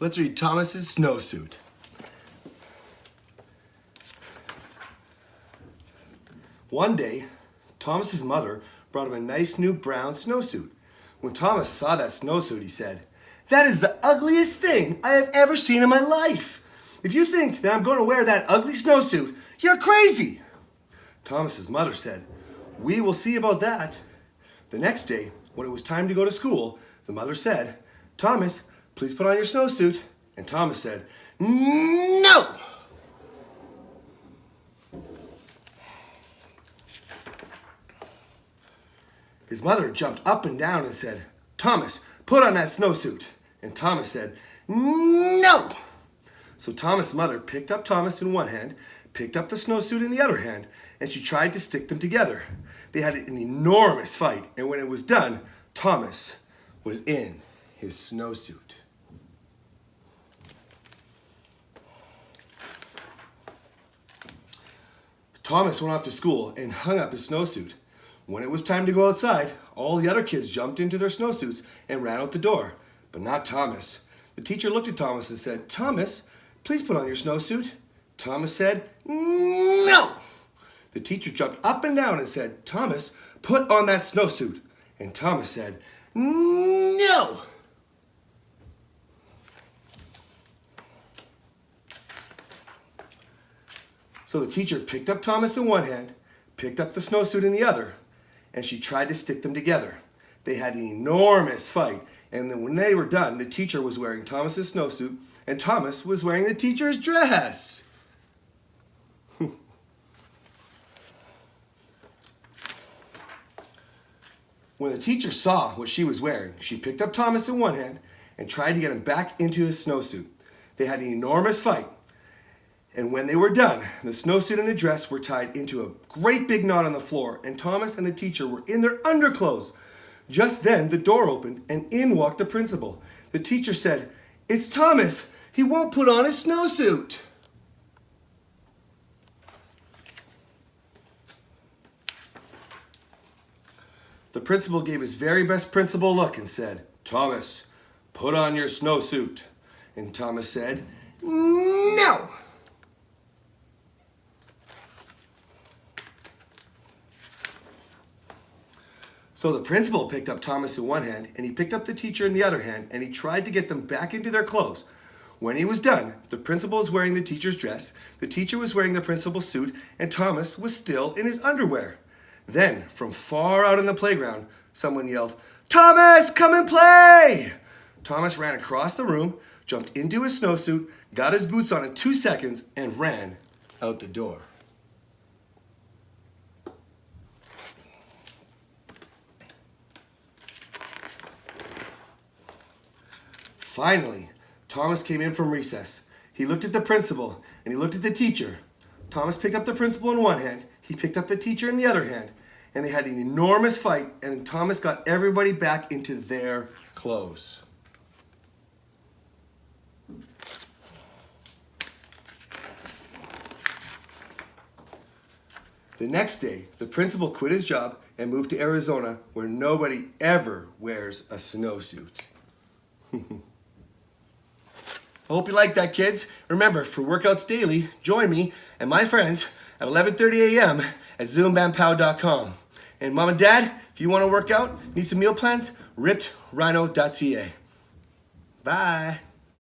Let's read Thomas's snowsuit. One day, Thomas's mother brought him a nice new brown snowsuit. When Thomas saw that snowsuit, he said, "That is the ugliest thing I have ever seen in my life. If you think that I'm going to wear that ugly snowsuit, you're crazy." Thomas's mother said, "We will see about that." The next day, when it was time to go to school, the mother said, "Thomas, please put on your snowsuit." And Thomas said, "No!" His mother jumped up and down and said, "Thomas, put on that snowsuit." And Thomas said, "No!" So Thomas' mother picked up Thomas in one hand, picked up the snowsuit in the other hand, and she tried to stick them together. They had an enormous fight, and when it was done, Thomas was in his snowsuit. Thomas went off to school and hung up his snowsuit. When it was time to go outside, all the other kids jumped into their snowsuits and ran out the door, but not Thomas. The teacher looked at Thomas and said, "Thomas, please put on your snowsuit." Thomas said, "No!" The teacher jumped up and down and said, "Thomas, put on that snowsuit." And Thomas said, "No!" So the teacher picked up Thomas in one hand, picked up the snowsuit in the other, and she tried to stick them together. They had an enormous fight, and then when they were done, the teacher was wearing Thomas's snowsuit, and Thomas was wearing the teacher's dress. When the teacher saw what she was wearing, she picked up Thomas in one hand and tried to get him back into his snowsuit. They had an enormous fight. And when they were done, the snowsuit and the dress were tied into a great big knot on the floor, and Thomas and the teacher were in their underclothes. Just then, the door opened, and in walked the principal. The teacher said, "It's Thomas. He won't put on his snowsuit." The principal gave his very best principal look and said, "Thomas, put on your snowsuit." And Thomas said, "No!" So the principal picked up Thomas in one hand, and he picked up the teacher in the other hand, and he tried to get them back into their clothes. When he was done, the principal was wearing the teacher's dress, the teacher was wearing the principal's suit, and Thomas was still in his underwear. Then, from far out in the playground, someone yelled, "Thomas, come and play!" Thomas ran across the room, jumped into his snowsuit, got his boots on in 2 seconds, and ran out the door. Finally, Thomas came in from recess. He looked at the principal and he looked at the teacher. Thomas picked up the principal in one hand, he picked up the teacher in the other hand, and they had an enormous fight, and Thomas got everybody back into their clothes. The next day, the principal quit his job and moved to Arizona, where nobody ever wears a snowsuit. I hope you like that, kids. Remember, for workouts daily, join me and my friends at 11:30 a.m. at ZoomBamPow.com. And mom and dad, if you want to work out, need some meal plans, rippedrhino.ca. Bye.